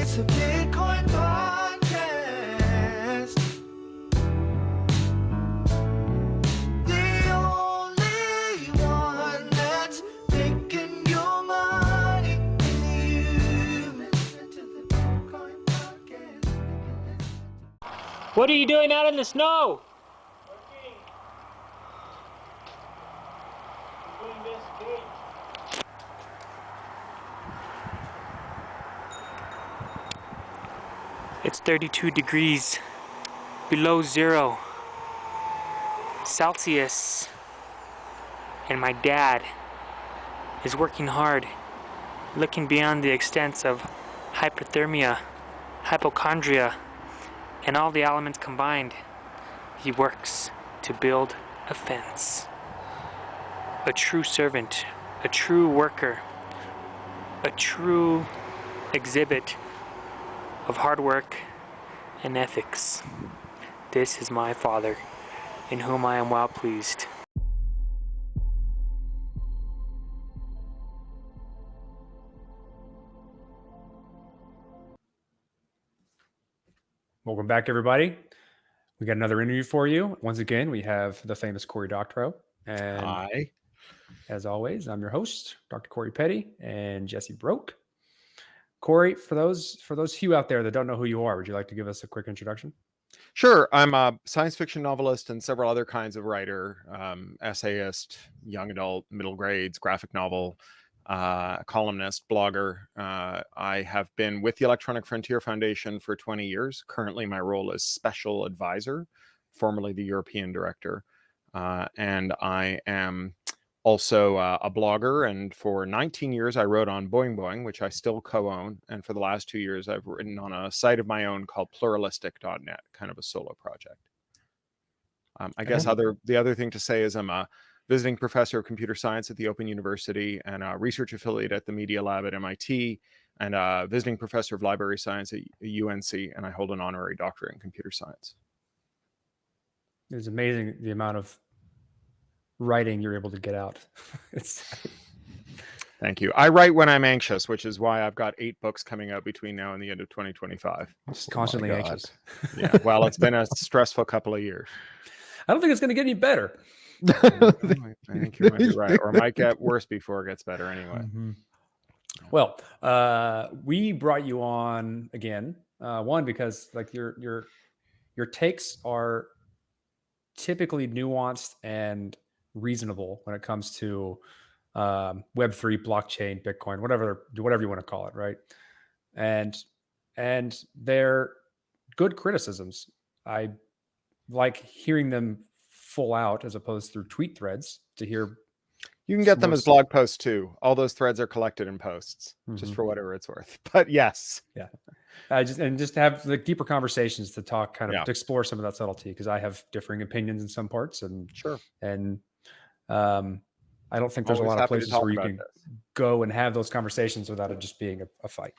It's a Bitcoin podcast. The only one that's making your money is you. Listen to the Bitcoin podcast. What are you doing out in the snow? Working. I'm going to investigate. It's 32 degrees below 0 Celsius, and my dad is working hard, looking beyond the extents of hypothermia, hypochondria, and all the elements combined. He works to build a fence. A true servant, a true worker, a true exhibit of hard work and ethics. This is my father, in whom I am well pleased. Welcome back, everybody. We got another interview for you. Once again, we have the famous Cory Doctorow. And Hi. as always, I'm your host, Dr. Cory Petty, and Jesse Broke. Cory, for those few out there that don't know who you are, would you like to give us a quick introduction? Sure. I'm a science fiction novelist and several other kinds of writer, essayist, young adult, middle grades, graphic novel, columnist, blogger. I have been with the Electronic Frontier Foundation for 20 years. Currently, my role is special advisor, formerly the European director. And I am also a blogger. And for 19 years, I wrote on Boing Boing, which I still co-own. And for the last 2 years, I've written on a site of my own called pluralistic.net, kind of a solo project. I guess the other thing to say is I'm a visiting professor of computer science at the Open University and a research affiliate at the Media Lab at MIT and a visiting professor of library science at UNC, and I hold an honorary doctorate in computer science. It's amazing the amount of writing you're able to get out. Thank you. I write when I'm anxious, which is why I've got 8 books coming out between now and the end of 2025. Just constantly anxious. Yeah, well, it's been a stressful couple of years. I don't think it's going to get any better. I think you might be right, or it might get worse before it gets better anyway. Mm-hmm. Well, we brought you on again. One, because like your takes are typically nuanced and reasonable when it comes to Web3, blockchain, Bitcoin, whatever you want to call it, right? And they're good criticisms. I like hearing them full out as opposed through tweet threads to hear. You can get them as blog posts too. All those threads are collected in posts, just for whatever it's worth. But yes. Yeah. Just to have the deeper conversations to talk to explore some of that subtlety, because I have differing opinions in some parts, and sure. And I don't think there's a lot of places where you can go and have those conversations without it just being a fight.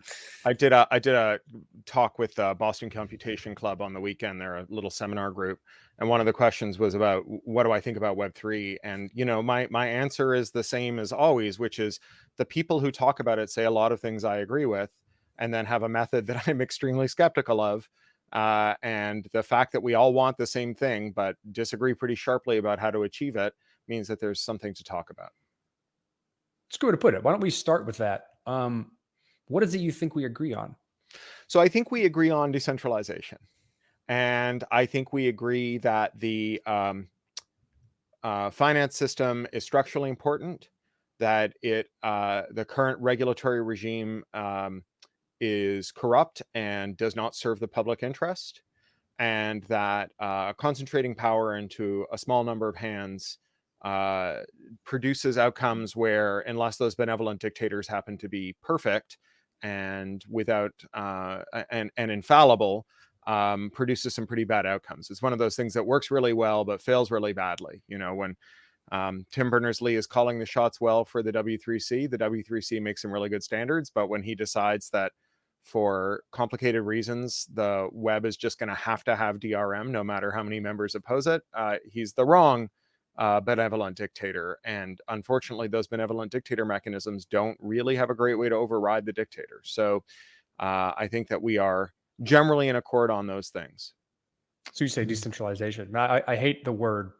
I did a talk with Boston Computation Club on the weekend. They're a little seminar group, and one of the questions was about what do I think about Web3, and my answer is the same as always, which is the people who talk about it say a lot of things I agree with, and then have a method that I'm extremely skeptical of. And the fact that we all want the same thing but disagree pretty sharply about how to achieve it means that there's something to talk about. It's a good way to put it. Why don't we start with that? What is it you think we agree on? So I think we agree on decentralization. And I think we agree that the finance system is structurally important, that the current regulatory regime is corrupt and does not serve the public interest, and that concentrating power into a small number of hands produces outcomes where, unless those benevolent dictators happen to be perfect and without and infallible, produces some pretty bad outcomes. It's one of those things that works really well but fails really badly. When Tim Berners-Lee is calling the shots well for the W3C, the W3C makes some really good standards, but when he decides that for complicated reasons the web is just going to have DRM no matter how many members oppose it, he's the wrong benevolent dictator. And unfortunately, those benevolent dictator mechanisms don't really have a great way to override the dictator. So I think that we are generally in accord on those things. So you say decentralization. I hate the word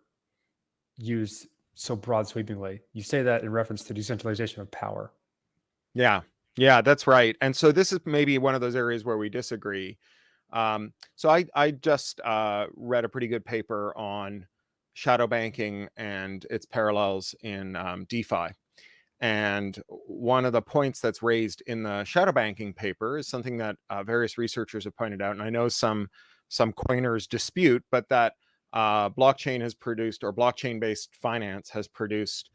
used so broad sweepingly. You say that in reference to decentralization of power. Yeah, that's right. And so this is maybe one of those areas where we disagree. So I just read a pretty good paper on shadow banking and its parallels in DeFi. And one of the points that's raised in the shadow banking paper is something that various researchers have pointed out, and I know some coiners dispute, but that blockchain has produced, or blockchain-based finance has produced,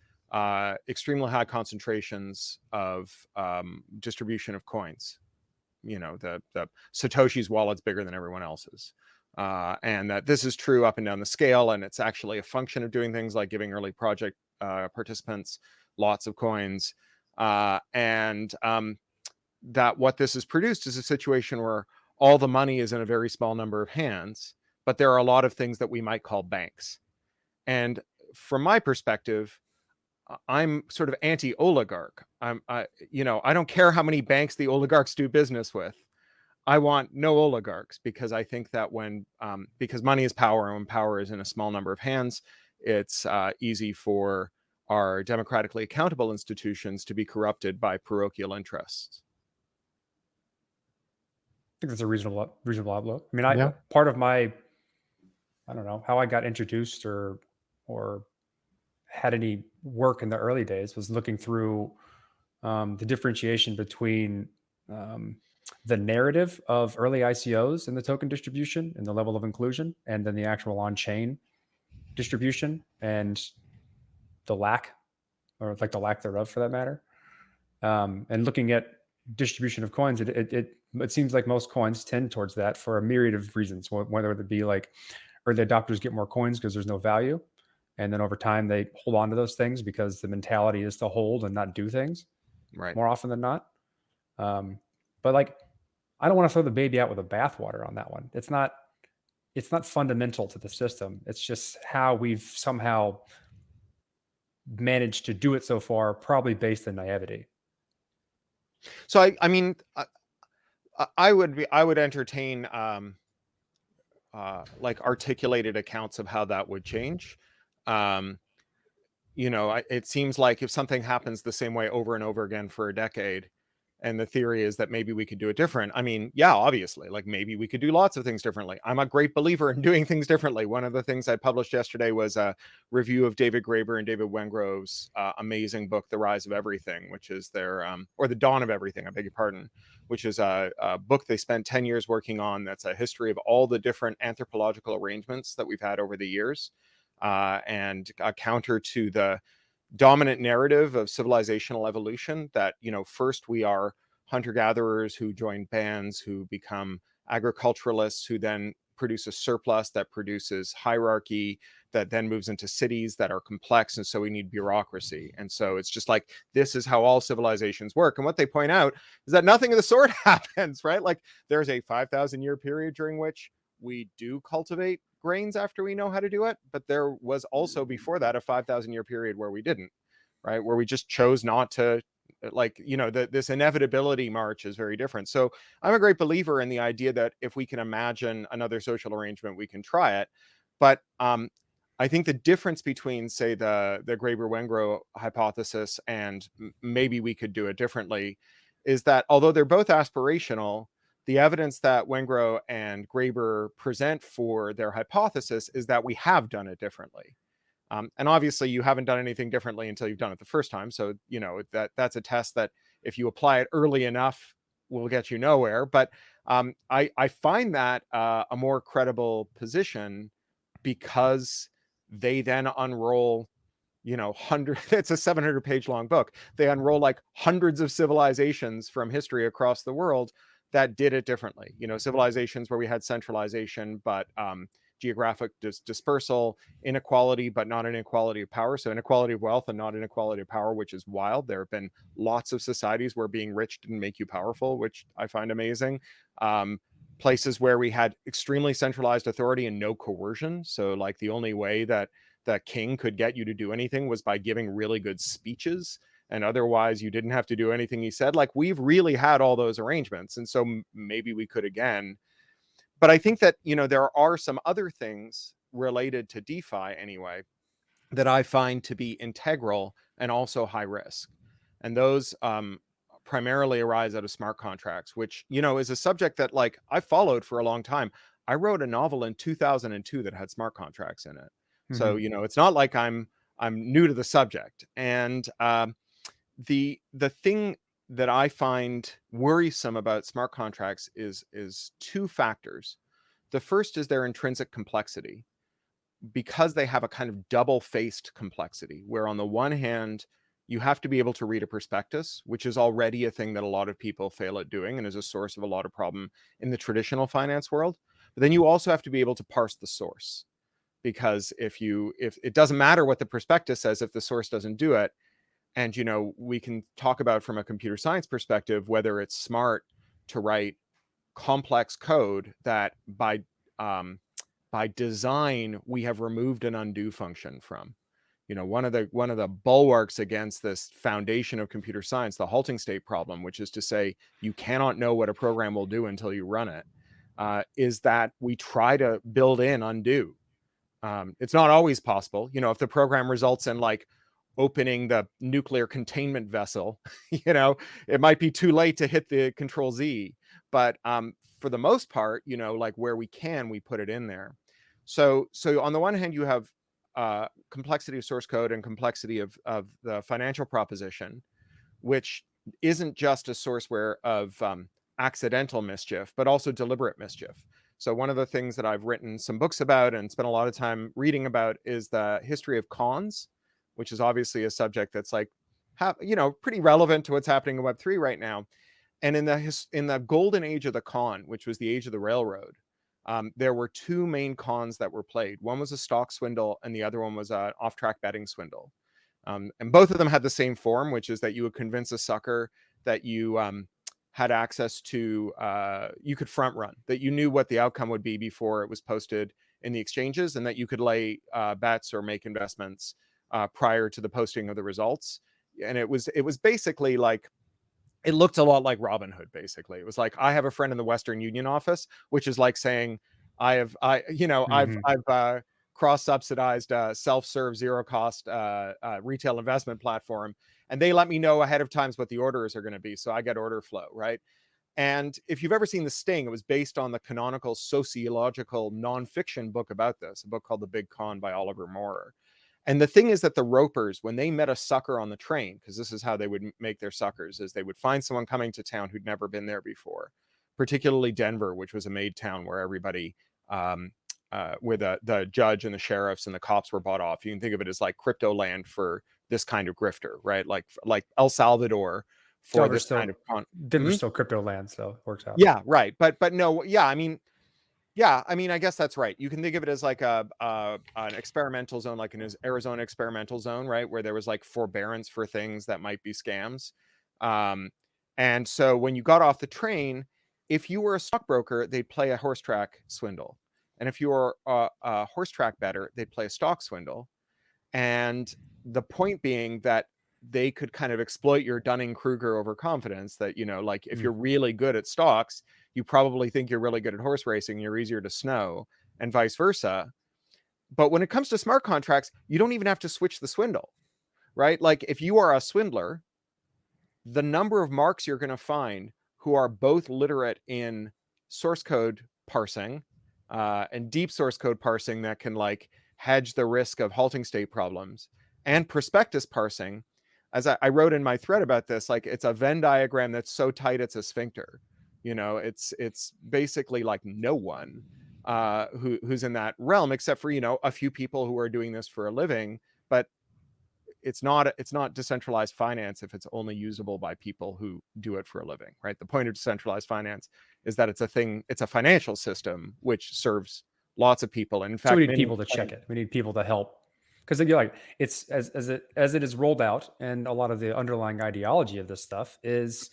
extremely high concentrations of distribution of coins. You know, the Satoshi's wallet's bigger than everyone else's. And that this is true up and down the scale, and it's actually a function of doing things like giving early project participants lots of coins, and that what this has produced is a situation where all the money is in a very small number of hands, but there are a lot of things that we might call banks. And from my perspective, I'm sort of anti-oligarch. I don't care how many banks the oligarchs do business with. I want no oligarchs, because I think that because money is power, and when power is in a small number of hands, it's easy for our democratically accountable institutions to be corrupted by parochial interests. I think that's a reasonable outlook. I mean, part of my, I don't know how I got introduced or had any work in the early days was looking through the differentiation between the narrative of early ICOs and the token distribution and the level of inclusion, and then the actual on-chain distribution and the lack, or like the lack thereof for that matter. And looking at distribution of coins, it seems like most coins tend towards that for a myriad of reasons, whether it be like early adopters get more coins because there's no value, and then over time they hold on to those things because the mentality is to hold and not do things, right, more often than not. But like, I don't want to throw the baby out with the bathwater on that one. It's not fundamental to the system. It's just how we've somehow managed to do it so far, probably based in naivety. So I mean, I would entertain like articulated accounts of how that would change. It seems like if something happens the same way over and over again for a decade, and the theory is that maybe we could do it different. I mean, yeah, obviously, like maybe we could do lots of things differently. I'm a great believer in doing things differently. One of the things I published yesterday was a review of David Graeber and David Wengrow's amazing book, The Rise of Everything, which is their, or The Dawn of Everything, I beg your pardon, which is a book they spent 10 years working on. That's a history of all the different anthropological arrangements that we've had over the years, and a counter to the dominant narrative of civilizational evolution, that first we are hunter-gatherers who join bands, who become agriculturalists, who then produce a surplus that produces hierarchy, that then moves into cities that are complex, and so we need bureaucracy. And so it's just like, this is how all civilizations work. And what they point out is that nothing of the sort happens, right? Like, there's a 5,000 year period during which we do cultivate grains after we know how to do it, but there was also before that a 5,000 year period where we didn't, right? Where we just chose not to, like, this inevitability march is very different. So I'm a great believer in the idea that if we can imagine another social arrangement, we can try it. But I think the difference between, say, the Graeber-Wengrow hypothesis and maybe we could do it differently is that although they're both aspirational, the evidence that Wengrow and Graeber present for their hypothesis is that we have done it differently. And obviously you haven't done anything differently until you've done it the first time. So, that's a test that if you apply it early enough will get you nowhere. But I find that a more credible position, because they then unroll, it's a 700-page long book. They unroll like hundreds of civilizations from history across the world that did it differently. Civilizations where we had centralization, but geographic dispersal, inequality, but not inequality of power. So inequality of wealth and not inequality of power, which is wild. There have been lots of societies where being rich didn't make you powerful, which I find amazing. Places where we had extremely centralized authority and no coercion. So like the only way that king could get you to do anything was by giving really good speeches and otherwise you didn't have to do anything he said. Like, we've really had all those arrangements, and so maybe we could again. But I think that, there are some other things related to DeFi anyway that I find to be integral and also high risk. And those primarily arise out of smart contracts, which, is a subject that, like, I followed for a long time. I wrote a novel in 2002 that had smart contracts in it. So, it's not like I'm new to the subject. And the thing that I find worrisome about smart contracts is two factors. The first is their intrinsic complexity, because they have a kind of double-faced complexity, where on the one hand, you have to be able to read a prospectus, which is already a thing that a lot of people fail at doing and is a source of a lot of problem in the traditional finance world. But then you also have to be able to parse the source, because if it doesn't matter what the prospectus says if the source doesn't do it. And, we can talk about from a computer science perspective whether it's smart to write complex code that by design we have removed an undo function from. One of the bulwarks against this foundation of computer science, the halting state problem, which is to say you cannot know what a program will do until you run it, is that we try to build in undo. It's not always possible. If the program results in, like, opening the nuclear containment vessel, it might be too late to hit the Control Z. But for the most part, like, where we can, we put it in there. So on the one hand, you have complexity of source code and complexity of the financial proposition, which isn't just a source of accidental mischief, but also deliberate mischief. So one of the things that I've written some books about and spent a lot of time reading about is the history of cons, which is obviously a subject that's, like, pretty relevant to what's happening in Web3 right now. And in the golden age of the con, which was the age of the railroad, there were two main cons that were played. One was a stock swindle, and the other one was an off-track betting swindle. And both of them had the same form, which is that you would convince a sucker that you had access to, you could front run, that you knew what the outcome would be before it was posted in the exchanges, and that you could lay bets or make investments prior to the posting of the results. And it was basically like, it looked a lot like Robinhood. Basically, it was like, I have a friend in the Western Union office, which is like saying I've cross-subsidized self-serve zero-cost retail investment platform, and they let me know ahead of time what the orders are going to be, so I get order flow, right? And if you've ever seen The Sting, it was based on the canonical sociological nonfiction book about this, a book called The Big Con by Oliver Moorer. And the thing is that the ropers, when they met a sucker on the train, because this is how they would make their suckers, is they would find someone coming to town who'd never been there before, particularly Denver, which was a made town where everybody, where the judge and the sheriffs and the cops were bought off. You can think of it as like crypto land for this kind of grifter, right? Like El Salvador for this kind of Denver's still crypto land, so it works out. Yeah, right. But no, yeah, I mean, I guess that's right. You can think of it as like an experimental zone, like an Arizona experimental zone, right? Where there was like forbearance for things that might be scams. And so when you got off the train, if you were a stockbroker, they'd play a horse track swindle. And if you were a horse track bettor, they'd play a stock swindle. And the point being that they could kind of exploit your Dunning-Kruger overconfidence that, like, if you're really good at stocks, you probably think you're really good at horse racing, you're easier to snow, and vice versa. But when it comes to smart contracts, you don't even have to switch the swindle, right? Like, if you are a swindler, the number of marks you're going to find who are both literate in source code parsing and deep source code parsing that can, like, hedge the risk of halting state problems, and prospectus parsing, as I wrote in my thread about this, like, it's a Venn diagram that's so tight it's a sphincter. It's basically like no one who's in that realm, except for, a few people who are doing this for a living. But it's not decentralized finance if it's only usable by people who do it for a living, right? The point of decentralized finance is that it's a financial system which serves lots of people. And in fact, so we need people to check it. We need people to help, because it's as it is rolled out, and a lot of the underlying ideology of this stuff is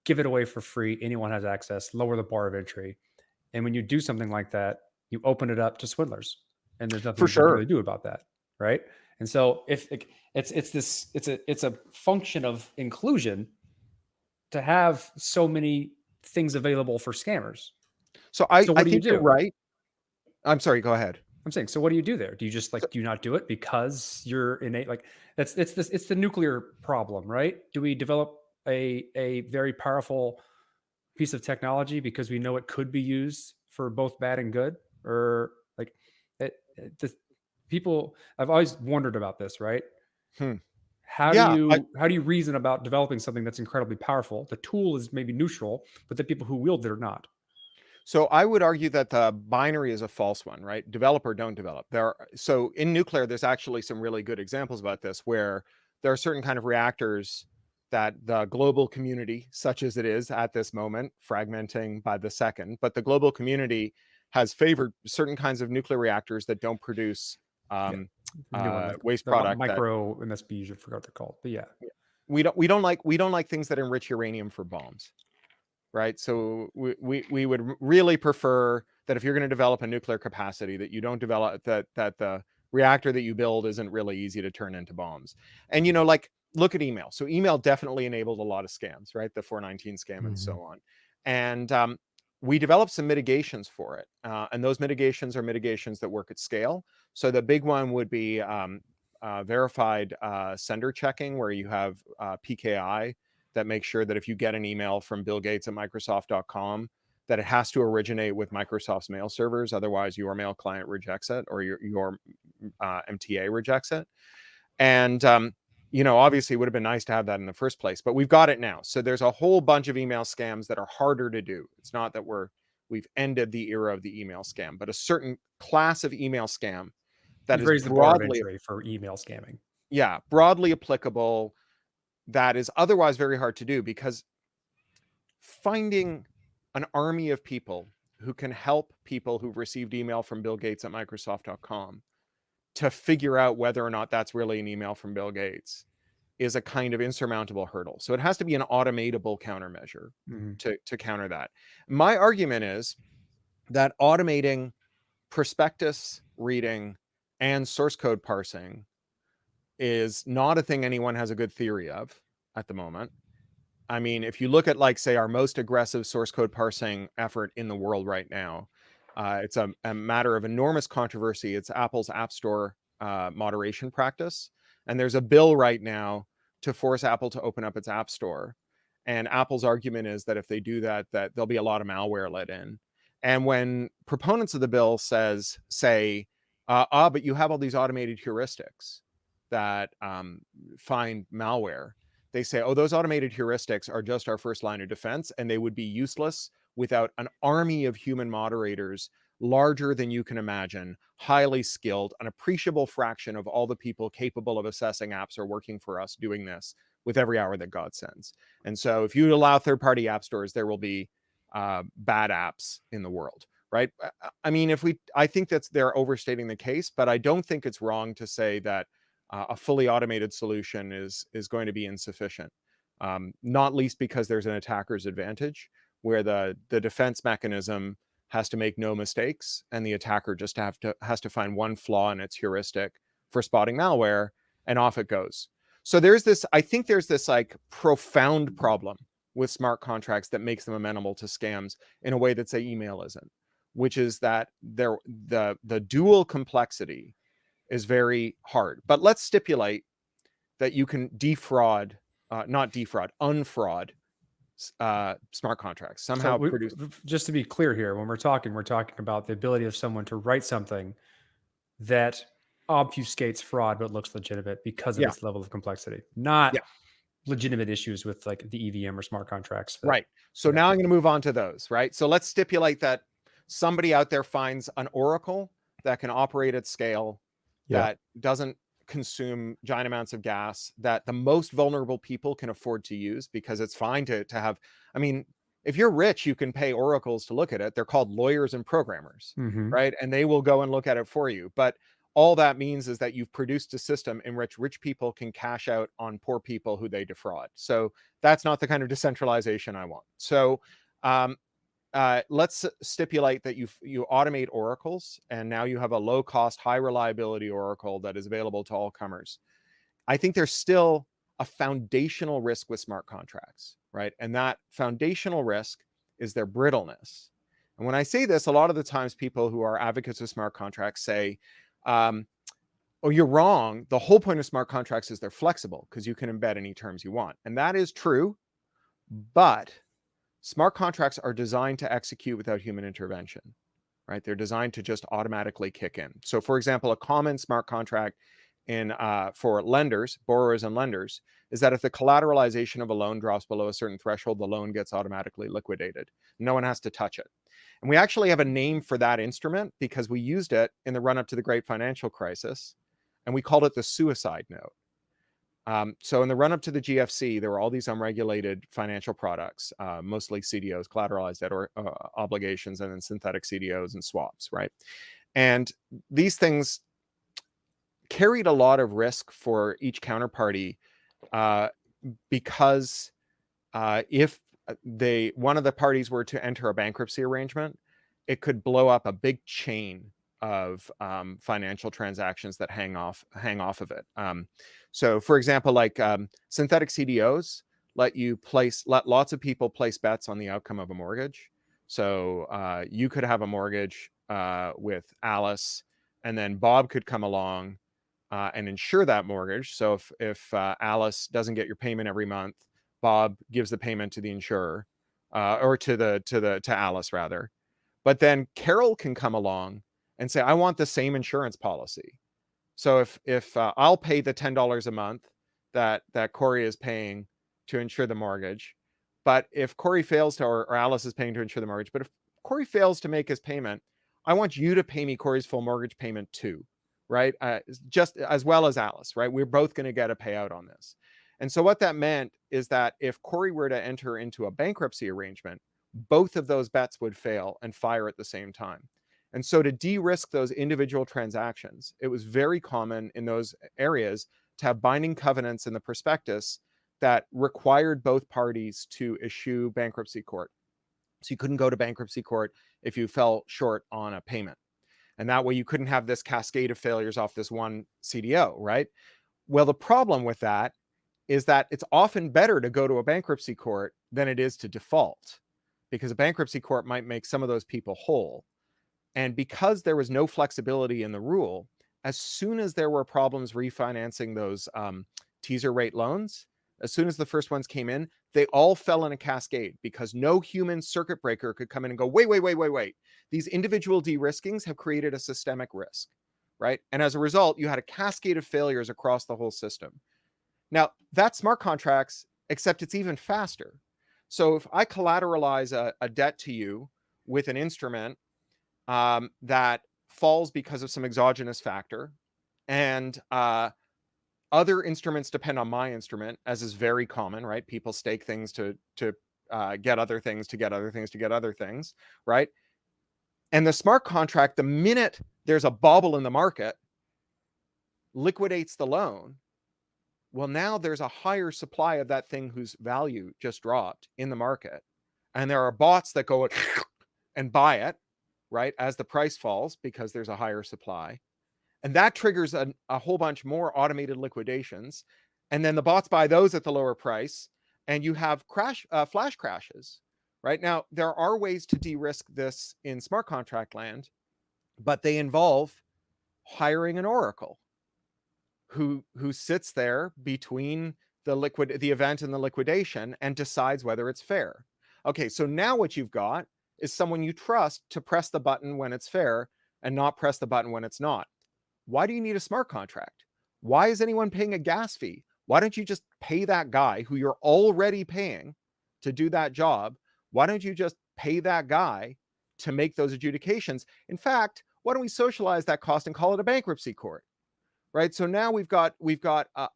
give it away for free. Anyone has access. Lower the bar of entry. And when you do something like that, you open it up to swindlers, and there's nothing you can really do about that, right? And so if it's a function of inclusion to have so many things available for scammers. So I So what do you think you're do? right. I'm sorry, go ahead. I'm saying, so what do you do there? Do you just So- do you not do it because you're innate? Like it's the nuclear problem, right? Do we develop a very powerful piece of technology because we know it could be used for both bad and good, or like the people? I've always wondered about this, right? Hmm. How do Yeah, you reason about developing something that's incredibly powerful? The tool is maybe neutral, but the people who wield it are not. so I would argue that the binary is a false one, right? Develop or don't develop. So in nuclear, there's actually some really good examples about this where there are certain kind of reactors that the global community, such as it is at this moment, fragmenting by the second, but the global community has favored certain kinds of nuclear reactors that don't produce Yeah. New one, like waste the product. That micro MSBs, I forgot what they're called, but yeah. we don't like things that enrich uranium for bombs. Right. So we would really prefer that if you're going to develop a nuclear capacity, that you don't develop that the reactor that you build isn't really easy to turn into bombs. And, like, look at email. So email definitely enabled a lot of scams, right? The 419 scam and so on. And we developed some mitigations for it. And those mitigations are mitigations that work at scale. So the big one would be verified sender checking, where you have PKI that makes sure that if you get an email from Bill Gates at Microsoft.com, that it has to originate with Microsoft's mail servers. Otherwise, your mail client rejects it, or your MTA rejects it. And, obviously it would have been nice to have that in the first place, but we've got it now. So there's a whole bunch of email scams that are harder to do. It's not that we've ended the era of the email scam, but a certain class of email scam that You've is raised the bar of broadly, entry for email scamming. broadly applicable, that is otherwise very hard to do, because finding an army of people who can help people who've received email from Bill Gates at Microsoft.com to figure out whether or not that's really an email from Bill Gates is a kind of insurmountable hurdle. So it has to be an automatable countermeasure to counter that. My argument is that automating prospectus reading and source code parsing is not a thing anyone has a good theory of at the moment. I mean, if you look at, like, say, our most aggressive source code parsing effort in the world right now, it's a matter of enormous controversy. It's Apple's App Store moderation practice. And there's a bill right now to force Apple to open up its App Store. And Apple's argument is that if they do that, that there'll be a lot of malware let in. And when proponents of the bill say, but you have all these automated heuristics that find malware, they say, oh, those automated heuristics are just our first line of defense, and they would be useless without an army of human moderators larger than you can imagine, highly skilled, an appreciable fraction of all the people capable of assessing apps are working for us doing this with every hour that God sends. And so if you allow third-party app stores, there will be bad apps in the world, right? I mean, I think they're overstating the case, but I don't think it's wrong to say that a fully automated solution is going to be insufficient, not least because there's an attacker's advantage, where the defense mechanism has to make no mistakes, and the attacker just has to find one flaw in its heuristic for spotting malware, and off it goes. So I think there's this like profound problem with smart contracts that makes them amenable to scams in a way that, say, email isn't, which is that the dual complexity is very hard. But let's stipulate that you can unfraud smart contracts, somehow So produce. just to be clear here, when we're talking about the ability of someone to write something that obfuscates fraud but looks legitimate because of Yeah. its level of complexity, not Yeah. legitimate issues with like the EVM or smart contracts. Right. So now I'm going to move on to those, right? So let's stipulate that somebody out there finds an oracle that can operate at scale, that doesn't consume giant amounts of gas, that the most vulnerable people can afford to use, because it's fine to have, I mean, if you're rich, you can pay oracles to look at it. They're called lawyers and programmers, right? And they will go and look at it for you. But all that means is that you've produced a system in which rich people can cash out on poor people who they defraud. So that's not the kind of decentralization I want. So let's stipulate that you automate oracles, and now you have a low cost, high reliability oracle that is available to all comers. I think there's still a foundational risk with smart contracts, right? And that foundational risk is their brittleness. And when I say this, a lot of the times people who are advocates of smart contracts say, oh, you're wrong. The whole point of smart contracts is they're flexible because you can embed any terms you want. And that is true, but smart contracts are designed to execute without human intervention, right? They're designed to just automatically kick in. So for example, a common smart contract for lenders, borrowers and lenders, is that if the collateralization of a loan drops below a certain threshold, the loan gets automatically liquidated. No one has to touch it. And we actually have a name for that instrument because we used it in the run-up to the great financial crisis, and we called it the suicide note. So in the run-up to the GFC, there were all these unregulated financial products, mostly CDOs, collateralized debt or obligations, and then synthetic CDOs and swaps, right? And these things carried a lot of risk for each counterparty because if one of the parties were to enter a bankruptcy arrangement, it could blow up a big chain of financial transactions that hang off of it. So for example, like synthetic CDOs let lots of people place bets on the outcome of a mortgage. So you could have a mortgage with Alice, and then Bob could come along and insure that mortgage. So if Alice doesn't get your payment every month, Bob gives the payment to the insurer, or to Alice rather. But then Carol can come along and say, I want the same insurance policy. So if I'll pay the $10 a month that Cory is paying to insure the mortgage, but if Cory fails to, or Alice is paying to insure the mortgage, but if Cory fails to make his payment, I want you to pay me Cory's full mortgage payment too, right? Just as well as Alice, right? We're both going to get a payout on this. And so what that meant is that if Cory were to enter into a bankruptcy arrangement, both of those bets would fail and fire at the same time. And so to de-risk those individual transactions, it was very common in those areas to have binding covenants in the prospectus that required both parties to issue bankruptcy court. So you couldn't go to bankruptcy court if you fell short on a payment. And that way you couldn't have this cascade of failures off this one CDO, right? Well, the problem with that is that it's often better to go to a bankruptcy court than it is to default, because a bankruptcy court might make some of those people whole. And because there was no flexibility in the rule, as soon as there were problems refinancing those teaser rate loans, as soon as the first ones came in, they all fell in a cascade because no human circuit breaker could come in and go, wait. These individual de-riskings have created a systemic risk, right? And as a result, you had a cascade of failures across the whole system. Now, that's smart contracts, except it's even faster. So if I collateralize a debt to you with an instrument that falls because of some exogenous factor, and other instruments depend on my instrument, as is very common, right? People stake things to get other things, to get other things, to get other things, right? And the smart contract, the minute there's a bobble in the market, liquidates the loan. Well, now there's a higher supply of that thing whose value just dropped in the market. And there are bots that go and buy it, right, as the price falls because there's a higher supply. And that triggers a whole bunch more automated liquidations. And then the bots buy those at the lower price, and you have flash crashes. Right now, there are ways to de-risk this in smart contract land, but they involve hiring an oracle who sits there between the event and the liquidation and decides whether it's fair. Okay, so now what you've got is someone you trust to press the button when it's fair and not press the button when it's not. Why do you need a smart contract? Why is anyone paying a gas fee? Why don't you just pay that guy who you're already paying to do that job? Why don't you just pay that guy to make those adjudications? In fact, why don't we socialize that cost and call it a bankruptcy court? Right? So now we've got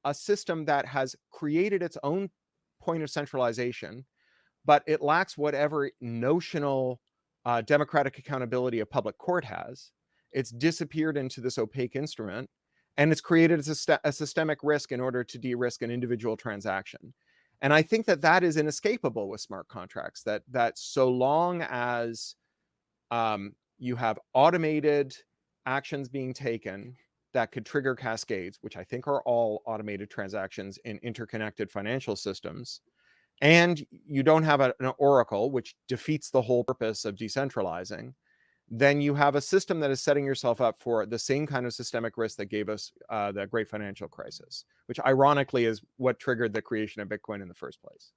a system that has created its own point of centralization, but it lacks whatever notional democratic accountability a public court has. It's disappeared into this opaque instrument, and it's created a systemic risk in order to de-risk an individual transaction. And I think that that is inescapable with smart contracts, that so long as you have automated actions being taken that could trigger cascades, which I think are all automated transactions in interconnected financial systems, and you don't have an oracle, which defeats the whole purpose of decentralizing, then you have a system that is setting yourself up for the same kind of systemic risk that gave us the great financial crisis, which ironically is what triggered the creation of Bitcoin in the first place.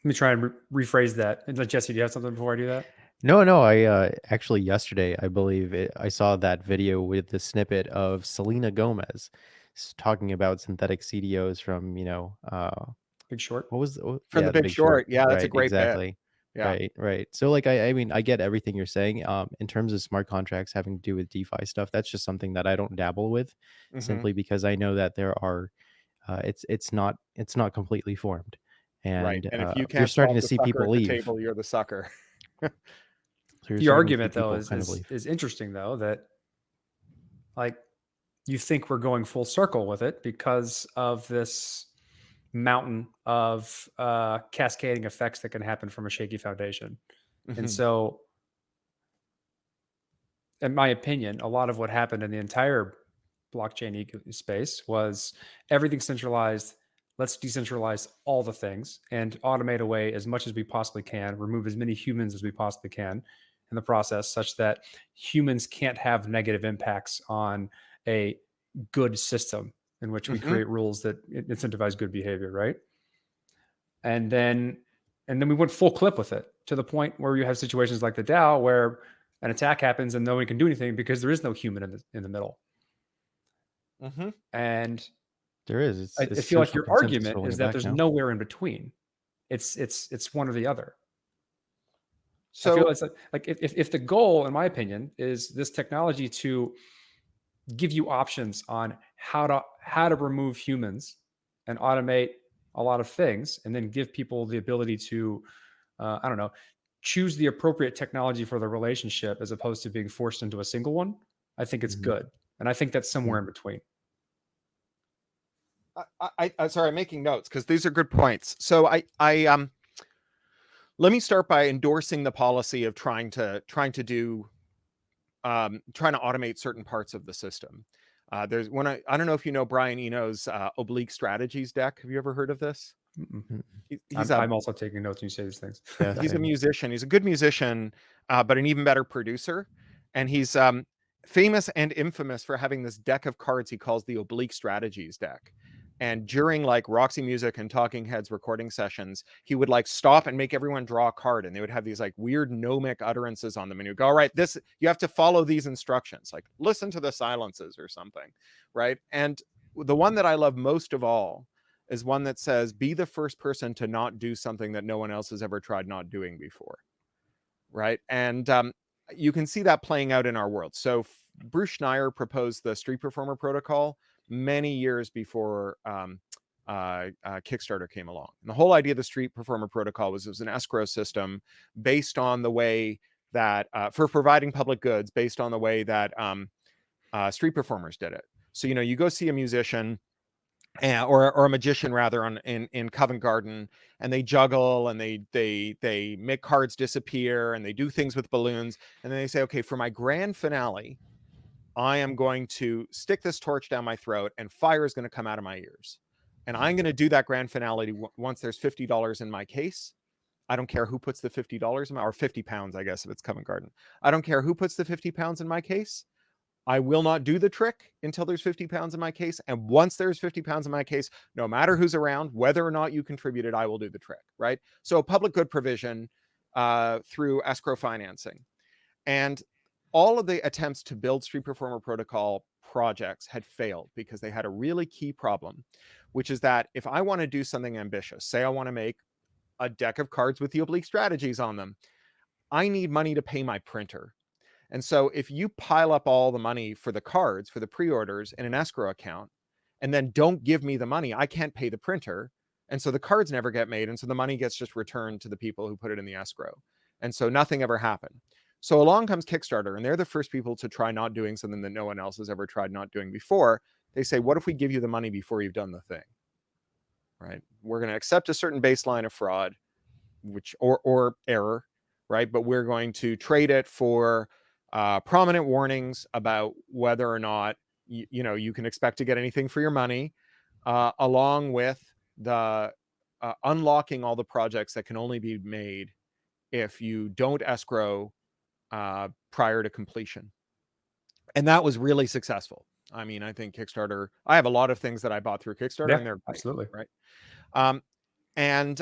Let me try and rephrase that. And Jesse, do you have something before I do that? No. I actually yesterday, I believe I saw that video with the snippet of Selena Gomez talking about synthetic CDOs from, Big Short. what was From The Big Short. Yeah, that's a right? great bit. Exactly. Yeah. Right. So like, I mean, I get everything you're saying. In terms of smart contracts having to do with DeFi stuff, that's just something that I don't dabble with, Mhm. simply because I know that there are, it's not completely formed, Right. and And if you you're can't starting solve to the see sucker people at the leave. table, you're the sucker. So you're The starting to see argument though people kind of leave. is interesting though, that like you think we're going full circle with it because of this mountain of cascading effects that can happen from a shaky foundation. And Mhm. so, in my opinion, a lot of what happened in the entire blockchain space was everything centralized. Let's decentralize all the things and automate away as much as we possibly can, remove as many humans as we possibly can in the process, such that humans can't have negative impacts on a good system in which we Mhm. create rules that incentivize good behavior, right? And then we went full clip with it to the point where you have situations like the DAO where an attack happens and nobody can do anything because there is no human in the middle. Mhm. And There is. I It's feel like social your consensus argument rolling is it that back there's now. nowhere in between. It's one or the other. I So feel it's like if the goal, in my opinion, is this technology to give you options on how to remove humans and automate a lot of things, and then give people the ability to, I don't know, choose the appropriate technology for the relationship as opposed to being forced into a single one. I think it's Mhm. good, and I think that's somewhere in between. I sorry, I'm making notes because these are good points. So I let me start by endorsing the policy of trying to automate certain parts of the system. There's one I don't know if you know Brian Eno's oblique strategies deck. Have you ever heard of this? Mm. I'm also taking notes when you say these things. Yeah, He's a same. musician. He's a good musician, but an even better producer. And he's famous and infamous for having this deck of cards he calls the oblique strategies deck. And during like Roxy Music and Talking Heads recording sessions, he would like stop and make everyone draw a card, and they would have these like weird gnomic utterances on them. And he would go, all right, this, you have to follow these instructions, like listen to the silences or something, right? And the one that I love most of all is one that says, be the first person to not do something that no one else has ever tried not doing before, right? And you can see that playing out in our world. So Bruce Schneier proposed the street performer protocol many years before Kickstarter came along. And the whole idea of the street performer protocol was it was an escrow system based on the way that, for providing public goods, based on the way that street performers did it. So, you go see a musician, or a magician rather, in Covent Garden, and they juggle and they make cards disappear and they do things with balloons, and then they say, okay, for my grand finale, I am going to stick this torch down my throat and fire is going to come out of my ears, and I'm going to do that grand finale once there's $50 in my case. I don't care who puts the $50 in my, or 50 pounds, I guess, if it's Covent Garden. I don't care who puts the 50 pounds in my case. I will not do the trick until there's 50 pounds in my case. And once there's 50 pounds in my case, no matter who's around, whether or not you contributed, I will do the trick, right? So public good provision through escrow financing. And all of the attempts to build street performer protocol projects had failed because they had a really key problem, which is that if I want to do something ambitious, say I want to make a deck of cards with the oblique strategies on them, I need money to pay my printer. And so if you pile up all the money for the cards, for the pre-orders in an escrow account, and then don't give me the money, I can't pay the printer. And so the cards never get made. And so the money gets just returned to the people who put it in the escrow. And so nothing ever happened. So along comes Kickstarter, and they're the first people to try not doing something that no one else has ever tried not doing before. They say, what if we give you the money before you've done the thing? Right? We're going to accept a certain baseline of fraud, which or error, right? But we're going to trade it for prominent warnings about whether or not you can expect to get anything for your money, along with the unlocking all the projects that can only be made if you don't escrow prior to completion. And that was really successful. I mean, I think Kickstarter, I have a lot of things that I bought through Kickstarter, Yeah, and they're great, absolutely. right? And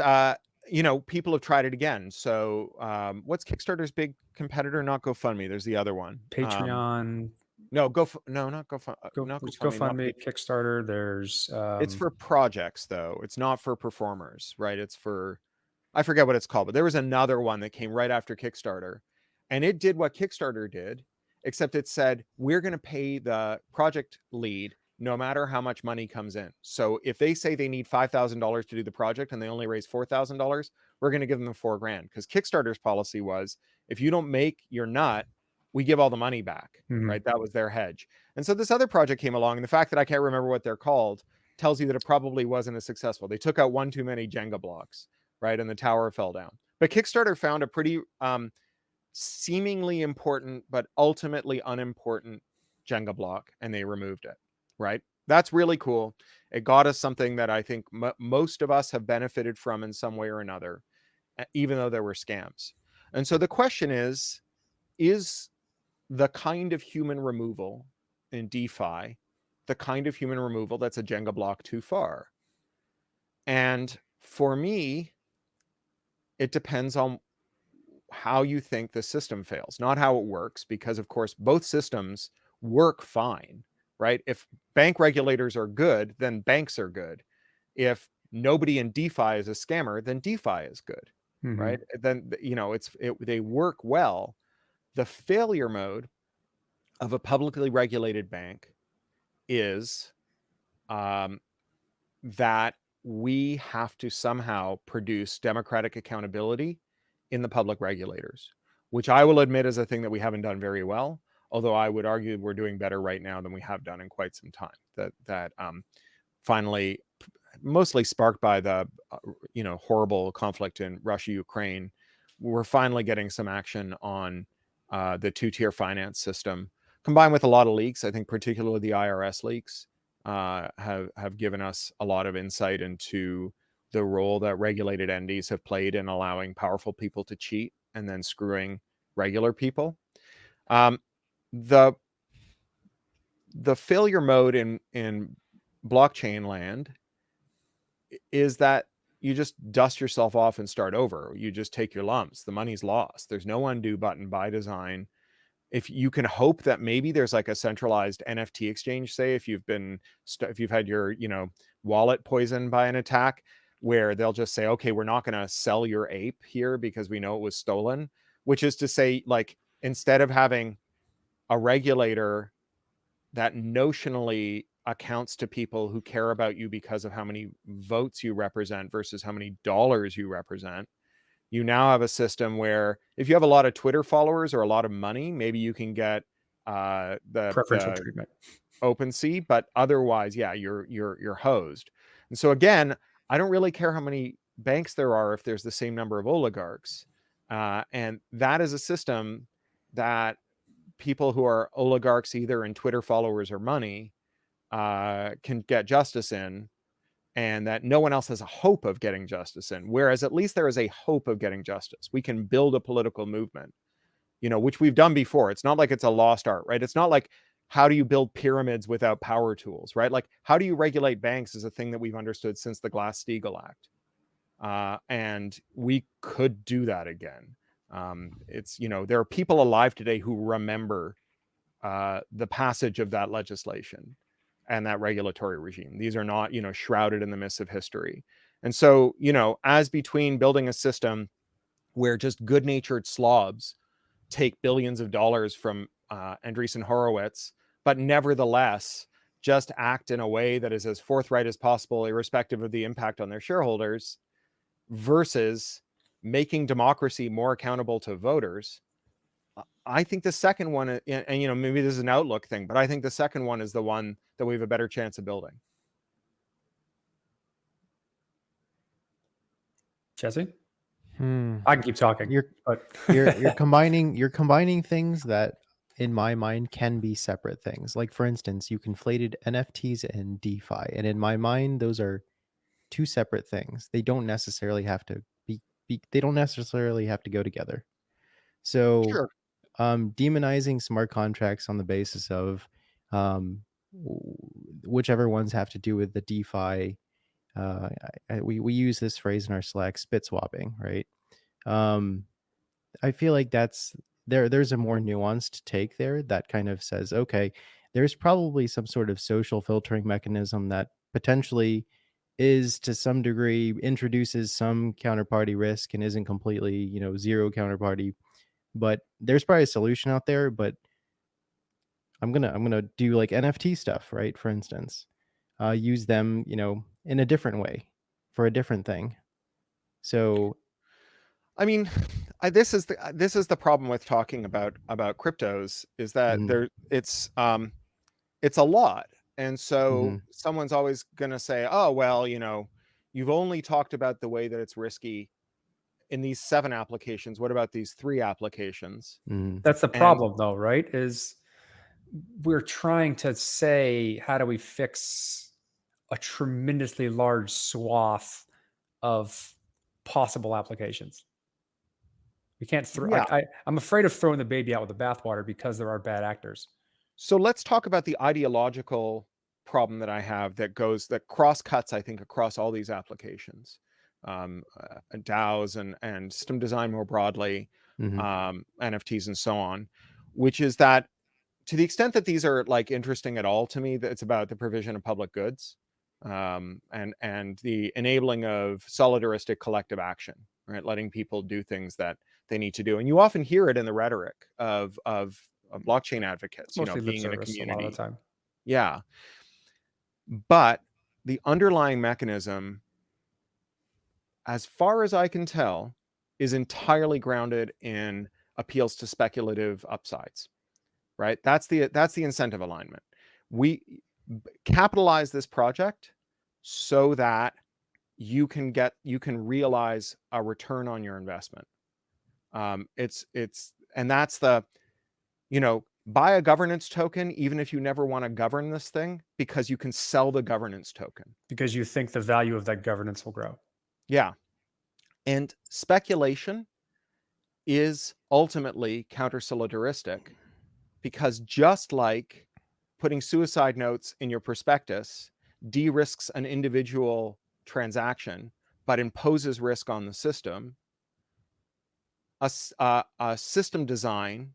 people have tried it again. So what's Kickstarter's big competitor? Not GoFundMe. There's the other one. Patreon, No, not GoFundMe. Not there's GoFundMe. Not GoFundMe, Kickstarter. There's it's for projects, though. It's not for performers, right? It's for, I forget what it's called, but there was another one that came right after Kickstarter, and it did what Kickstarter did, except it said, we're going to pay the project lead no matter how much money comes in. So if they say they need $5,000 to do the project and they only raise $4,000, we're going to give them $4,000, because Kickstarter's policy was, if you don't make your nut, we give all the money back, right? That was their hedge. And so this other project came along, and the fact that I can't remember what they're called tells you that it probably wasn't as successful. They took out one too many Jenga blocks, right? And the tower fell down. But Kickstarter found a pretty seemingly important but ultimately unimportant Jenga block, and they removed it, right? That's really cool. It got us something that I think most of us have benefited from in some way or another, even though there were scams. And so the question is the kind of human removal in DeFi the kind of human removal that's a Jenga block too far? And for me, it depends on how you think the system fails, not how it works, because of course both systems work fine, right? If bank regulators are good, then banks are good. If nobody in DeFi is a scammer, then DeFi is good, right? Then they work well. The failure mode of a publicly regulated bank is that we have to somehow produce democratic accountability in the public regulators, which I will admit is a thing that we haven't done very well, although I would argue we're doing better right now than we have done in quite some time. That finally, mostly sparked by the horrible conflict in Russia, Ukraine, we're finally getting some action on the two-tier finance system, combined with a lot of leaks. I think particularly the IRS leaks have given us a lot of insight into the role that regulated entities have played in allowing powerful people to cheat and then screwing regular people. The failure mode in blockchain land is that you just dust yourself off and start over. You just take your lumps. The money's lost. There's no undo button by design. If you can hope that maybe there's like a centralized NFT exchange, say if you've had your wallet poisoned by an attack, where they'll just say, okay, we're not going to sell your ape here because we know it was stolen, which is to say, like, instead of having a regulator that notionally accounts to people who care about you because of how many votes you represent versus how many dollars you represent, you now have a system where if you have a lot of Twitter followers or a lot of money, maybe you can get the preferential treatment, OpenSea, but otherwise, yeah, you're hosed. And so again, I don't really care how many banks there are if there's the same number of oligarchs. And that is a system that people who are oligarchs, either in Twitter followers or money, can get justice in, and that no one else has a hope of getting justice in. Whereas at least there is a hope of getting justice. We can build a political movement, which we've done before. It's not like it's a lost art, right? It's not like, how do you build pyramids without power tools, right? Like, how do you regulate banks is a thing that we've understood since the Glass-Steagall Act. And we could do that again. There are people alive today who remember the passage of that legislation and that regulatory regime. These are not, shrouded in the mists of history. And so, as between building a system where just good-natured slobs take billions of dollars from Andreessen Horowitz, but nevertheless just act in a way that is as forthright as possible, irrespective of the impact on their shareholders, versus making democracy more accountable to voters, I think the second one, and you know, maybe this is an outlook thing, but I think the second one is the one that we have a better chance of building. Jesse, Hmm. I can keep talking, You're but you're combining things that in my mind can be separate things. Like for instance, you conflated NFTs and DeFi, and in my mind, those are two separate things. They don't necessarily have to they don't necessarily have to go together. So Sure. demonizing smart contracts on the basis of um, whichever ones have to do with the DeFi. We use this phrase in our Slack, spit swapping, right? I feel like there's a more nuanced take there that kind of says, okay, there's probably some sort of social filtering mechanism that potentially is to some degree introduces some counterparty risk and isn't completely, zero counterparty. But there's probably a solution out there, but I'm gonna do like NFT stuff, right? For instance, use them, in a different way for a different thing. So I mean, this is the problem with talking about cryptos, is that mhm, it's a lot, and so mhm, someone's always going to say, oh well, you know, you've only talked about the way that it's risky in these 7 applications. What about these 3 applications? mhm, that's the And problem, though, right? Is we're trying to say, how do we fix a tremendously large swath of possible applications? We can't throw. yeah, I'm afraid of throwing the baby out with the bathwater because there are bad actors. so let's talk about the ideological problem that I have that cross cuts, I think, across all these applications, DAOs and system design more broadly, mhm, NFTs and so on, which is that, to the extent that these are like interesting at all to me, that it's about the provision of public goods, and the enabling of solidaristic collective action, right? Letting people do things that they need to do, and you often hear it in the rhetoric of blockchain It's advocates, you know, mostly lip being in a service a lot of the community. time. Yeah, but the underlying mechanism, as far as I can tell, is entirely grounded in appeals to speculative upsides, right? That's the incentive alignment. We capitalize this project so that you can realize a return on your investment. It's and that's the, you know, buy a governance token even if you never want to govern this thing, because you can sell the governance token. Because you think the value of that governance will grow. Yeah. And speculation is ultimately counter solidaristic, because just like putting suicide notes in your prospectus de-risks an individual transaction but imposes risk on the system, a system design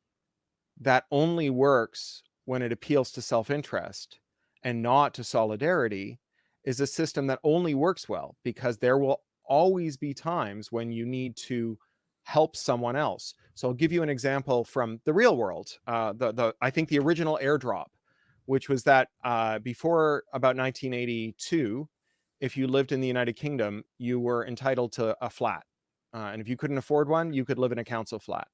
that only works when it appeals to self-interest and not to solidarity is a system that only works well because there will always be times when you need to help someone else. So I'll give you an example from the real world. I think the original airdrop, which was that before about 1982, if you lived in the United Kingdom, you were entitled to a flat. And if you couldn't afford one, you could live in a council flat.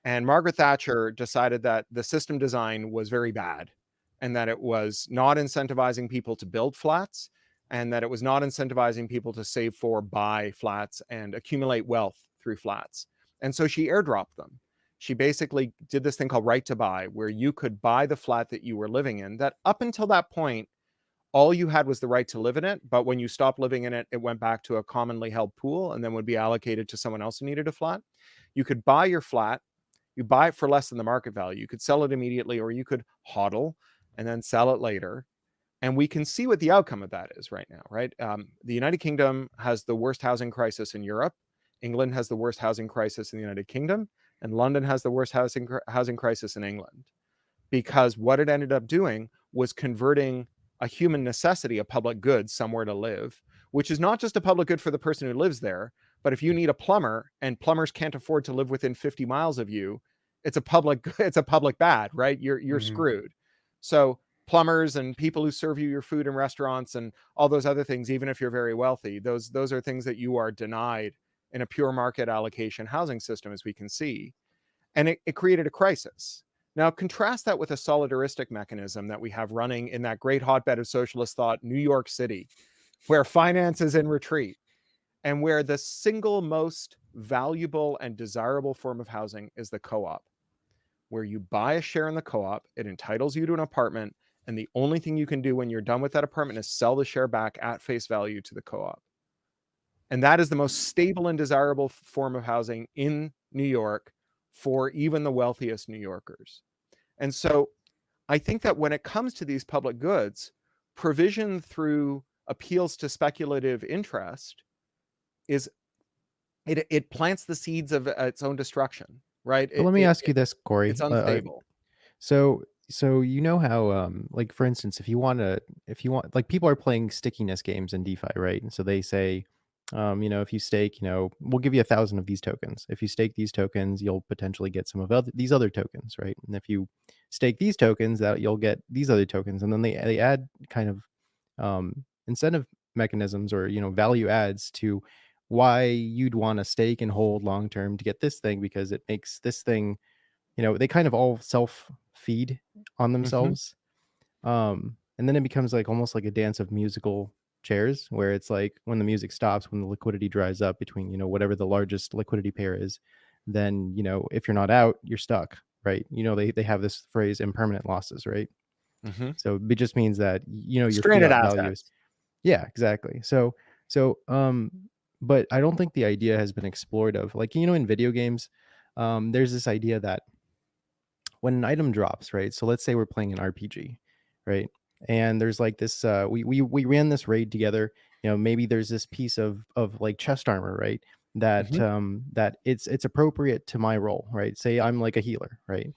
And Margaret Thatcher decided that the system design was very bad, and that it was not incentivizing people to build flats, and that it was not incentivizing people to save for, buy flats, and accumulate wealth through flats. And so she airdropped them. She basically did this thing called right to buy, where you could buy the flat that you were living in, that up until that point, all you had was the right to live in it. But when you stopped living in it, it went back to a commonly held pool and then would be allocated to someone else who needed a flat. You could buy your flat. You buy it for less than the market value. You could sell it immediately, or you could hodl and then sell it later. And we can see what the outcome of that is right now, right? The United Kingdom has the worst housing crisis in Europe. England has the worst housing crisis in the United Kingdom. And London has the worst housing crisis in England. Because what it ended up doing was converting a human necessity, a public good, somewhere to live, which is not just a public good for the person who lives there, but if you need a plumber and plumbers can't afford to live within 50 miles of you, it's a public bad, right? You're Mhm. screwed. So plumbers and people who serve you your food in restaurants and all those other things, even if you're very wealthy, those are things that you are denied in a pure market allocation housing system, as we can see. And it created a crisis. Now, contrast that with a solidaristic mechanism that we have running in that great hotbed of socialist thought, New York City, where finance is in retreat and where the single most valuable and desirable form of housing is the co-op, where you buy a share in the co-op, it entitles you to an apartment, and the only thing you can do when you're done with that apartment is sell the share back at face value to the co-op. And that is the most stable and desirable form of housing in New York for even the wealthiest New Yorkers. And so I think that when it comes to these public goods, provision through appeals to speculative interest is it plants the seeds of its own destruction, right? But let me ask you this, Corey. It's unstable. So you know how like for instance, if you want like people are playing stickiness games in DeFi, right? And so they say, you know, if you stake, you know, we'll give you 1,000 of these tokens. If you stake these tokens, you'll potentially get some of these other tokens, right? And if you stake these tokens, that you'll get these other tokens. And then they add kind of incentive mechanisms or, you know, value adds to why you'd want to stake and hold long term to get this thing, because it makes this thing, you know, they kind of all self feed on themselves. And then it becomes like almost like a dance of musical chairs, where it's like when the music stops, when the liquidity dries up between, you know, whatever the largest liquidity pair is, then, you know, if you're not out, you're stuck, right? You know, they have this phrase impermanent losses, right? So it just means that, you know, your Stranded fiat assets. values. Yeah, exactly. So but I don't think the idea has been explored of, like, you know, in video games, there's this idea that when an item drops, right? So let's say we're playing an RPG, right? And there's like this, we ran this raid together. You know, maybe there's this piece of like chest armor, right? That that it's appropriate to my role, right? Say I'm like a healer, right?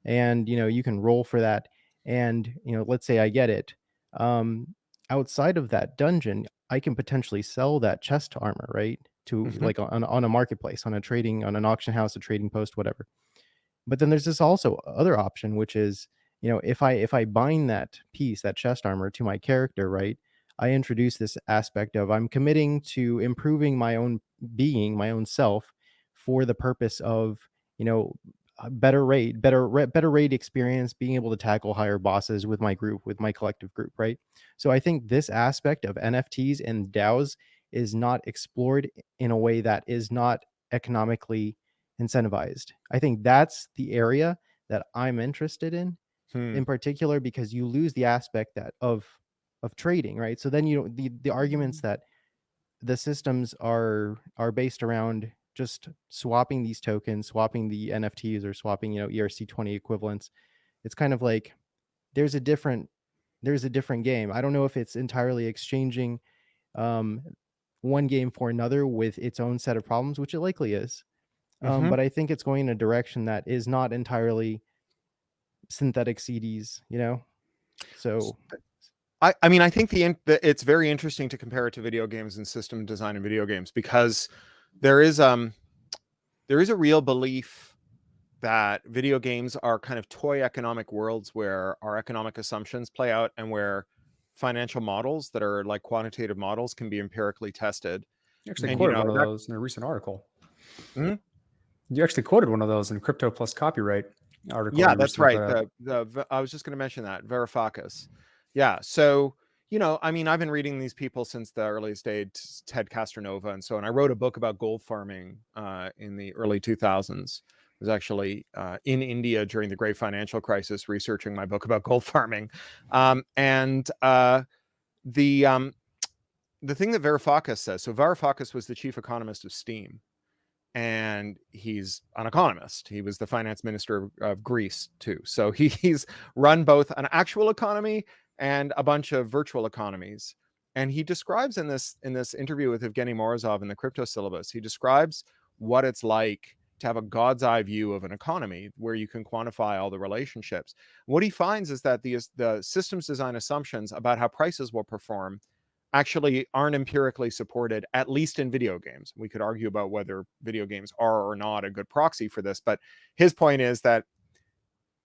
And you know, you can roll for that, and you know, let's say I get it. Outside of that dungeon, I can potentially sell that chest armor, right? To like on a marketplace, on an auction house, a trading post, whatever. But then there's this also other option, which is, you know, if I bind that piece, that chest armor, to my character, right, I introduce this aspect of I'm committing to improving my own being, my own self, for the purpose of, you know, a better raid experience, being able to tackle higher bosses with my group, with my collective group, right? So I think this aspect of NFTs and DAOs is not explored in a way that is not economically incentivized. I think that's the area that I'm interested in particular, because you lose the aspect that of trading, right? So then, you know, the arguments that the systems are based around just swapping these tokens, swapping the NFTs, or swapping, you know, ERC20 equivalents. It's kind of like there's a different game. I don't know if it's entirely exchanging one game for another with its own set of problems, which it likely is. But I think it's going in a direction that is not entirely synthetic CDs, you know? So I mean, I think it's very interesting to compare it to video games and system design in video games, because there is a real belief that video games are kind of toy economic worlds where our economic assumptions play out, and where financial models that are like quantitative models can be empirically tested. You actually And, quoted you know, one of that- those in a recent article. Hmm? You actually quoted one of those in Crypto Plus Copyright article. Yeah, you that's recently right. put out. I was just going to mention that Varoufakis. Yeah. So, you know, I mean, I've been reading these people since the earliest days, Ted Castronova and so on. I wrote a book about gold farming in the early 2000s. I was actually in India during the great financial crisis researching my book about gold farming. The thing that Varoufakis says, so Varoufakis was the chief economist of Steam, and he's an economist. He was the finance minister of Greece too. So he's run both an actual economy and a bunch of virtual economies. And he describes in this interview with Evgeny Morozov in the Crypto Syllabus, he describes what it's like to have a God's eye view of an economy where you can quantify all the relationships. What he finds is that the systems design assumptions about how prices will perform actually aren't empirically supported, at least in video games. We could argue about whether video games are or not a good proxy for this, but his point is that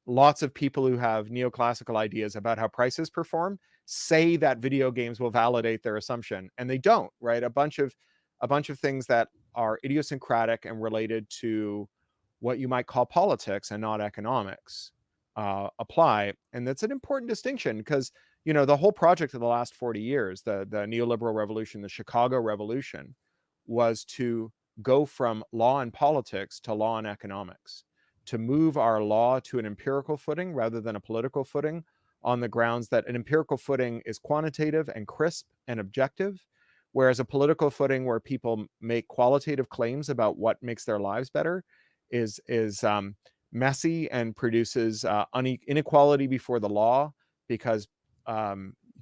lots of people who have neoclassical ideas about how prices perform say that video games will validate their assumption, and they don't, right? A bunch of things that are idiosyncratic and related to what you might call politics and not economics apply. And that's an important distinction because, you know, the whole project of the last 40 years, the neoliberal revolution, the Chicago Revolution, was to go from law and politics to law and economics, to move our law to an empirical footing rather than a political footing, on the grounds that an empirical footing is quantitative and crisp and objective, whereas a political footing where people make qualitative claims about what makes their lives better is messy and produces inequality before the law, because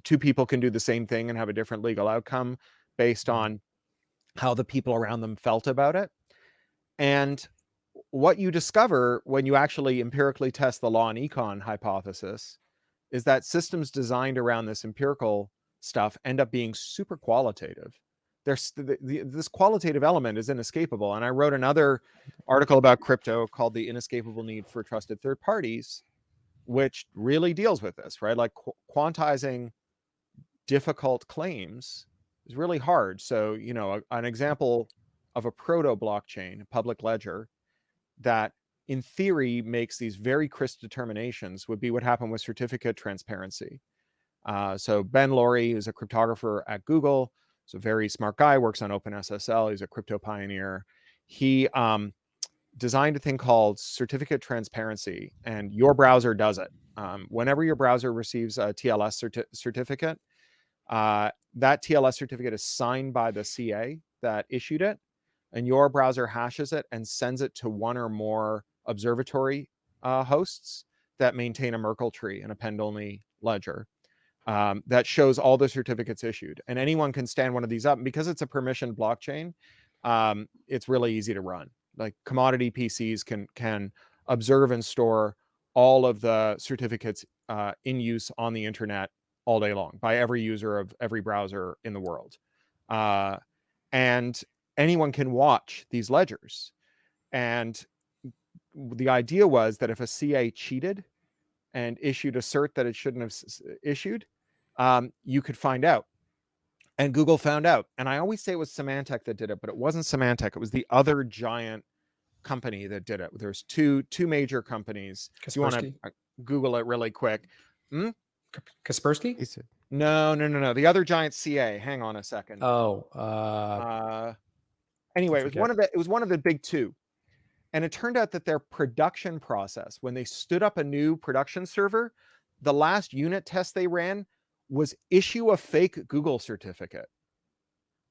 two people can do the same thing and have a different legal outcome based on how the people around them felt about it. And what you discover when you actually empirically test the law and econ hypothesis is that systems designed around this empirical stuff end up being super qualitative. This qualitative element is inescapable. And I wrote another article about crypto called The Inescapable Need for Trusted Third Parties, which really deals with this, right? Like quantizing difficult claims is really hard. So, you know, an example of a proto blockchain, a public ledger, that in theory makes these very crisp determinations would be what happened with certificate transparency. So Ben Laurie, who's a cryptographer at Google, is a very smart guy, works on OpenSSL. He's a crypto pioneer. He designed a thing called certificate transparency, and your browser does it. Whenever your browser receives a TLS certificate, that TLS certificate is signed by the CA that issued it, and your browser hashes it and sends it to one or more observatory hosts that maintain a Merkle tree, an append-only ledger that shows all the certificates issued. And anyone can stand one of these up. And because it's a permissioned blockchain, it's really easy to run. Like commodity PCs can observe and store all of the certificates in use on the internet all day long by every user of every browser in the world. And anyone can watch these ledgers. And the idea was that if a CA cheated and issued a cert that it shouldn't have issued, you could find out. And Google found out. And I always say it was Symantec that did it, but it wasn't Symantec. It was the other giant company that did it. There's two major companies. If you want to Google it really quick. Kaspersky? No. The other giant CA. Hang on a second. Anyway, it was one of the big two. And it turned out that their production process, when they stood up a new production server, the last unit test they ran was issue a fake Google certificate,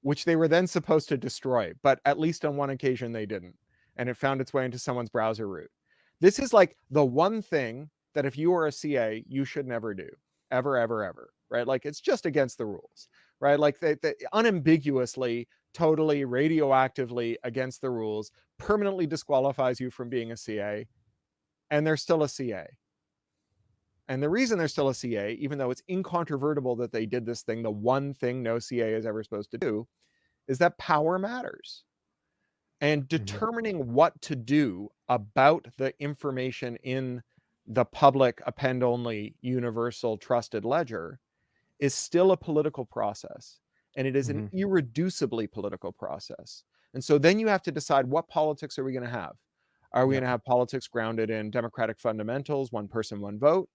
which they were then supposed to destroy. But at least on one occasion, they didn't. And it found its way into someone's browser root. This is like the one thing that if you are a CA, you should never do. Ever, right? Like it's just against the rules, right? Like they unambiguously, totally radioactively against the rules, permanently disqualifies you from being a CA, and they're still a CA. And the reason they're still a CA, even though it's incontrovertible that they did this thing, the one thing no CA is ever supposed to do, is that power matters. And determining what to do about the information in the public append-only universal trusted ledger is still a political process. And it is an irreducibly political process. And so then you have to decide, what politics are we going to have? Are we going to have politics grounded in democratic fundamentals, one person, one vote,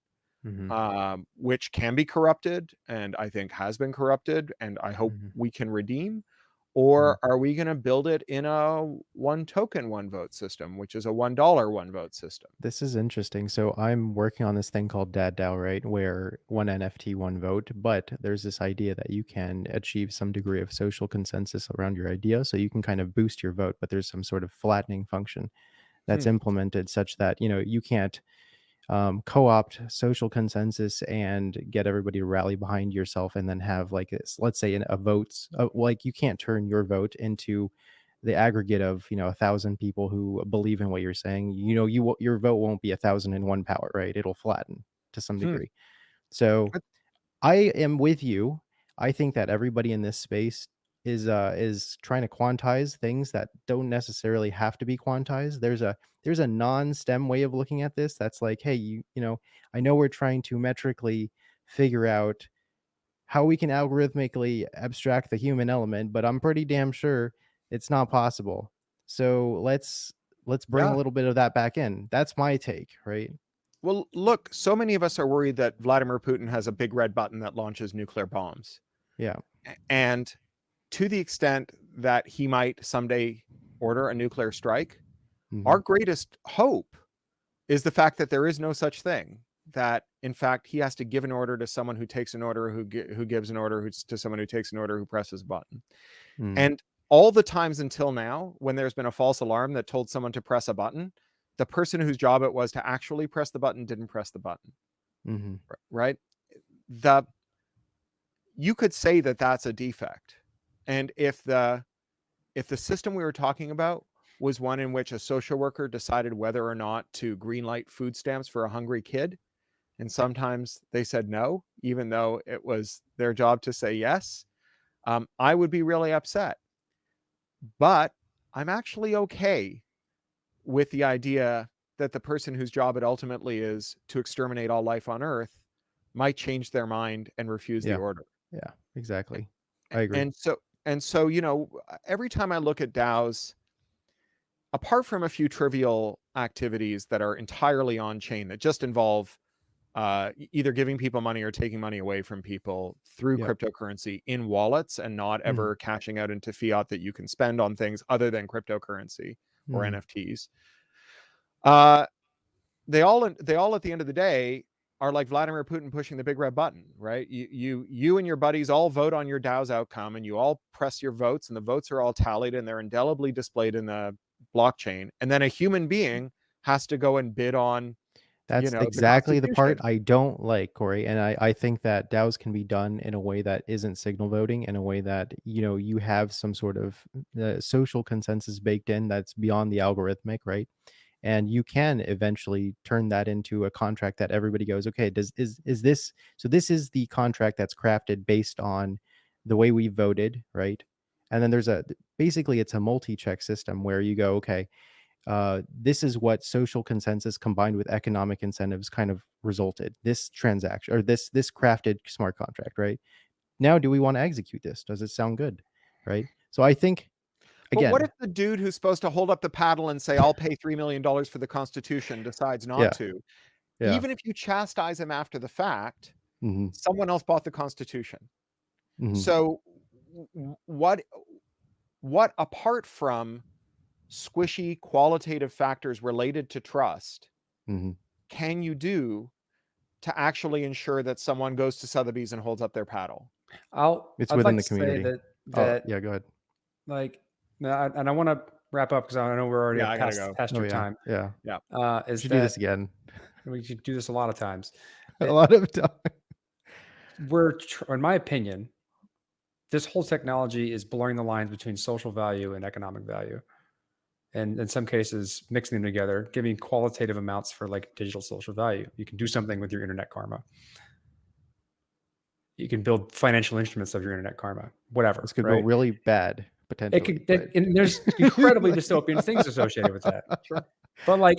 which can be corrupted and I think has been corrupted and I hope we can redeem? Or are we going to build it in a one token, one vote system, which is a $1 one vote system? This is interesting. So I'm working on this thing called DAO, right? Where one NFT, one vote, but there's this idea that you can achieve some degree of social consensus around your idea. So you can kind of boost your vote, but there's some sort of flattening function that's implemented such that, you know, you can't co-opt social consensus and get everybody to rally behind yourself and then have like this, let's say a votes, like you can't turn your vote into the aggregate of, you know, 1,000 people who believe in what you're saying. You know, your vote won't be 1,001 power, right? It'll flatten to some degree. So I am with you. I think that everybody in this space is trying to quantize things that don't necessarily have to be quantized. There's a non-STEM way of looking at this that's like, hey, you know, I know we're trying to metrically figure out how we can algorithmically abstract the human element, but I'm pretty damn sure it's not possible. So let's let's bring Yeah. a little bit of that back in. That's my take, right? Well, look, so many of us are worried that Vladimir Putin has a big red button that launches nuclear bombs. Yeah. And to the extent that he might someday order a nuclear strike, Mhm. our greatest hope is the fact that there is no such thing. That in fact he has to give an order to someone who takes an order, who gives an order to someone who takes an order, who presses a button. Mm. And all the times until now, when there's been a false alarm that told someone to press a button, the person whose job it was to actually press the button didn't press the button. Mhm. Right? You could say that that's a defect. And if the system we were talking about was one in which a social worker decided whether or not to greenlight food stamps for a hungry kid, and sometimes they said no, even though it was their job to say yes, I would be really upset. But I'm actually okay with the idea that the person whose job it ultimately is to exterminate all life on Earth might change their mind and refuse Yeah. the order. Yeah, exactly. I agree. And so, you know, every time I look at DAOs, apart from a few trivial activities that are entirely on chain that just involve either giving people money or taking money away from people through Yep. cryptocurrency in wallets and not ever cashing out into fiat that you can spend on things other than cryptocurrency or Mhm. NFTs. They all at the end of the day are like Vladimir Putin pushing the big red button, right? You and your buddies all vote on your DAO's outcome, and you all press your votes, and the votes are all tallied and they're indelibly displayed in the blockchain. And then a human being has to go and bid on, That's the exactly the part Constitution. I don't like, Corey. And I think that DAOs can be done in a way that isn't signal voting, in a way that, you have some sort of social consensus baked in that's beyond the algorithmic, right? And you can eventually turn that into a contract that everybody goes, okay, is this, so this is the contract that's crafted based on the way we voted, right? And then basically it's a multi-check system where you go, okay, this is what social consensus combined with economic incentives kind of resulted. This transaction, or this crafted smart contract, right? Now, do we want to execute this? Does it sound good, right? So I think, But what again, if the dude who's supposed to hold up the paddle and say, I'll pay $3 million for the Constitution decides not yeah, to? yeah, Even if you chastise him after the fact, hmm someone else bought the Constitution. hmm So what apart from squishy qualitative factors related to trust hmm can you do to actually ensure that someone goes to Sotheby's and holds up their paddle? it's I'd within like the to say community. that Yeah, go ahead. like, and I want to wrap up because I know we're already Yeah, I gotta go. past Oh your yeah, time. yeah. We Is should do this that again. we should do this a lot of times. A lot of time. In my opinion, this whole technology is blurring the lines between social value and economic value, and in some cases mixing them together, giving qualitative amounts for like digital social value. You can do something with your internet karma. You can build financial instruments of your internet karma, whatever. This could go right? really bad It potentially. could, and there's incredibly dystopian things associated with that. But like,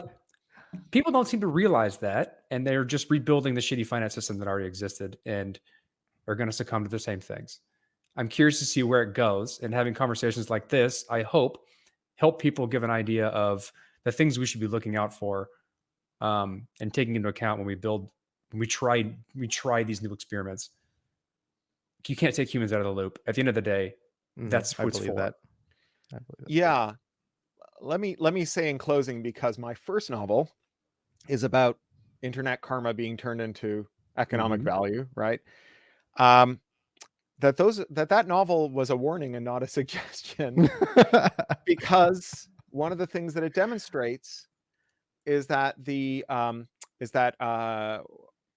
people don't seem to realize that, and they're just rebuilding the shitty finance system that already existed and are going to succumb to the same things. I'm curious to see where it goes, and having conversations like this, I hope, help people give an idea of the things we should be looking out for, and taking into account when we try these new experiments. You can't take humans out of the loop. At the end of the day, that's I what it's believe for. that. I believe that. Yeah. Let me say in closing, because my first novel is about internet karma being turned into economic Mhm. value, right? That novel was a warning and not a suggestion, because one of the things that it demonstrates is that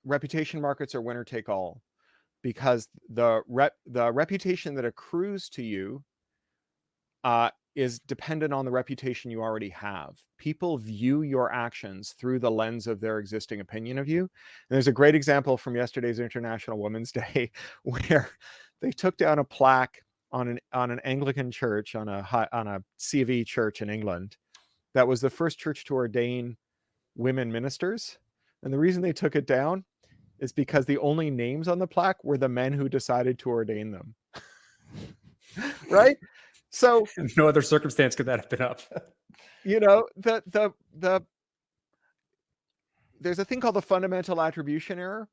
reputation markets are winner take all, because the reputation that accrues to you is dependent on the reputation you already have. People view your actions through the lens of their existing opinion of you. And there's a great example from yesterday's International Women's Day where they took down a plaque on an Anglican church, on a C of E church in England, that was the first church to ordain women ministers. And the reason they took it down is because the only names on the plaque were the men who decided to ordain them. Right? So No other circumstance could that have been up. you know, there's a thing called the fundamental attribution error.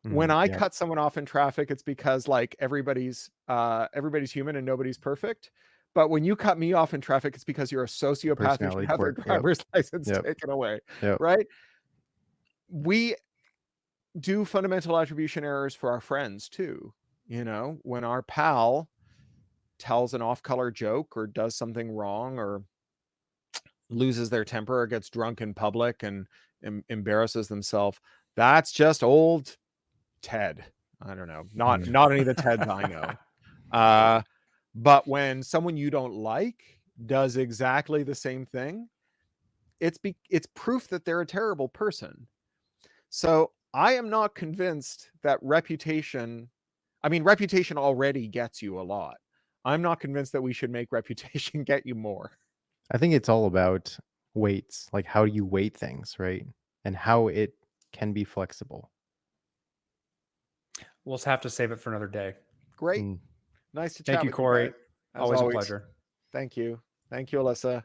When I Yeah. cut someone off in traffic, it's because like everybody's human and nobody's perfect. But when you cut me off in traffic, it's because you're a sociopath who should Personality have their quirk. Yep. driver's license Yep. taken away. Yep. Right? We do fundamental attribution errors for our friends too. You know, when our pal tells an off-color joke or does something wrong or loses their temper or gets drunk in public and embarrasses themselves, that's just old Ted. I don't know. Not any of the Teds I know. But when someone you don't like does exactly the same thing, it's proof that they're a terrible person. So I am not convinced that reputation already gets you a lot. I'm not convinced that we should make reputation get you more. I think it's all about weights, like how you weight things, right? And how it can be flexible. We'll have to save it for another day. Great. Mm. Nice to chat Thank you, with Corey. you guys, as Always a pleasure. Thank you. Thank you, Alyssa.